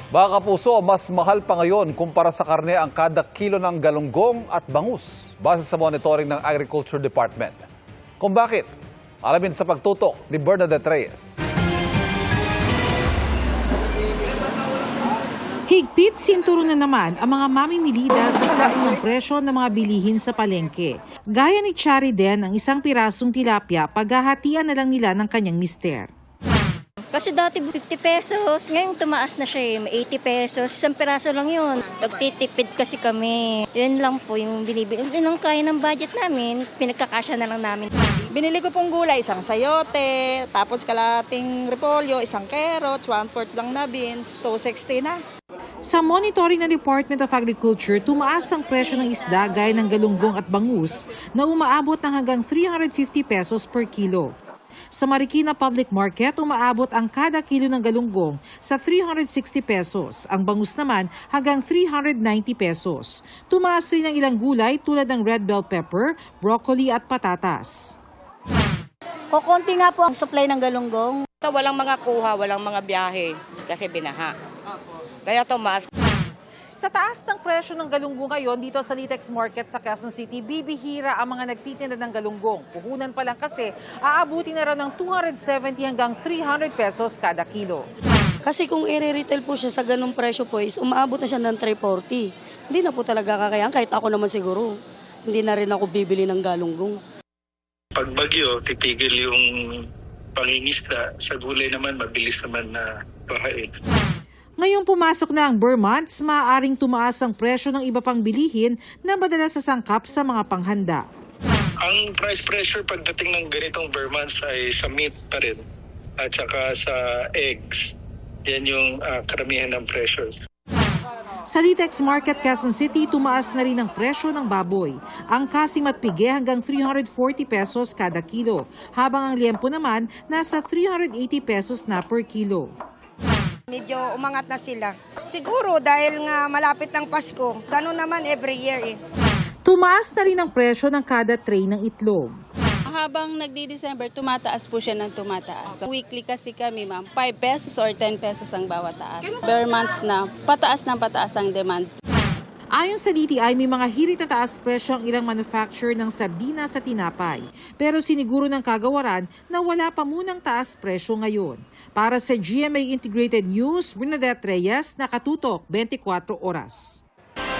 Mga kapuso, mas mahal pa ngayon kumpara sa karne ang kada kilo ng galunggong at bangus base sa monitoring ng Agriculture Department. Kung bakit? Alamin sa pagtutok ni Bernadette Reyes. Higpit sinturo na naman ang mga mamimili sa taas ng presyo ng mga bilihin sa palengke. Gaya ni Chari Den, ang isang pirasong tilapia, paghahatian na lang nila ng kanyang mister. Kasi dati 50 pesos, ngayon tumaas na siya 80 pesos, isang piraso lang yun. Nagtitipid kasi kami. Yun lang po yung binibili. Yun lang kaya ng budget namin, pinagkakasya na lang namin. Binili ko pong gulay, isang sayote, tapos kalating repolyo, isang carrots, 1/4 lang na beans, 260 na. Sa monitoring ng Department of Agriculture, tumaas ang presyo ng isda gaya ng galunggong at bangus na umaabot ng hanggang 350 pesos per kilo. Sa Marikina Public Market, umaabot ang kada kilo ng galunggong sa 360 pesos. Ang bangus naman hanggang 390 pesos. Tumaas rin ang ilang gulay tulad ng red bell pepper, broccoli at patatas. Kukunti nga po ang supply ng galunggong. Walang mga kuha, walang mga biyahe kasi binaha. Kaya tumaas. Sa taas ng presyo ng galunggong ngayon dito sa Litex Market sa Quezon City, bibihira ang mga nagtitinda ng galunggong. Puhunan pa lang kasi, aabuti na raw ng 270 hanggang 300 pesos kada kilo. Kasi kung i-retail po siya sa ganung presyo po is umaabot na siya ng 340. Hindi na po talaga kakayaan, kahit ako naman siguro. Hindi na rin ako bibili ng galunggong. Pag bagyo, titigil yung pangingisda. Sa gulay naman, mabilis naman na bahain. Ngayong pumasok na ang Burr months, maaaring tumaas ang presyo ng iba pang bilihin na madalas sa sangkap sa mga panghanda. Ang price pressure pagdating ng ganitong Burr months ay sa meat pa rin at saka sa eggs. Yan yung karamihan ng pressures. Sa Litex Market, Quezon City, tumaas na rin ang presyo ng baboy. Ang kasim at pige hanggang 340 pesos kada kilo, habang ang liempo naman nasa 380 pesos na per kilo. Medyo umangat na sila. Siguro dahil nga malapit ng Pasko. Ganun naman every year eh. Tumaas na rin ang presyo ng kada tray ng itlog. Habang nagdi-December, tumataas po siya ng tumataas. Weekly kasi kami, ma'am, 5 pesos or 10 pesos ang bawat taas. Bare months na, pataas ng pataas ang demand. Ayon sa DTI, may mga hirit na taas presyo ang ilang manufacturer ng sardinas sa tinapay. Pero siniguro ng kagawaran na wala pa munang taas presyo ngayon. Para sa GMA Integrated News, Bernadette Reyes, nakatutok 24 oras.